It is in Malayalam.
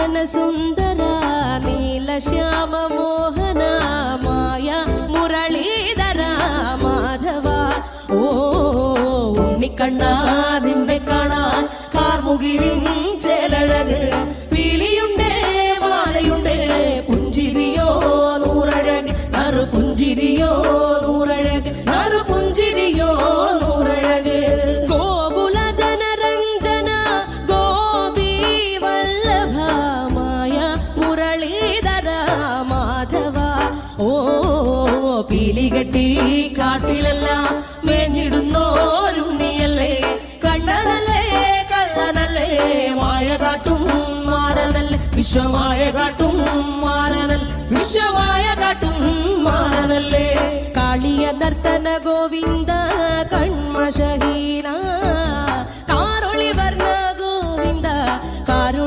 മോഹന സുന്ദര നീലശ്യാമ മോഹന മായ മുരളീധര മാധവ ഓ ഉണ്ണിക്കണ്ണാ നിന്നെ കാണാൻ കാർമുകിലിൻ ചേലഴക് പീലിയുണ്ടേ മാലയുണ്ടേ പുഞ്ചിരിയോ നൂറഴക് നറു പുഞ്ചിരിയോ നൂറഴക് നറു പുഞ്ചിരിയോ നൂറഴക് ഗോകുല ജനരഞ്ജന ഗോപി വല്ലഭ മായ മുരളീധര മാധവ ഓ പീലികെട്ടി കാട്ടിലെല്ലാം മേഞ്ഞിടുന്നോരുണ്ണിയല്ലേ കണ്ണനല്ലേ കള്ളനല്ലേ മായ കാട്ടും മാറനല്ലേ വിശ്വമായ കാട്ടും മാറനൽ വിശ്വമായ കാട്ടും മാറനല്ലേ കാളിയ നർത്തന ഗോവിന്ദ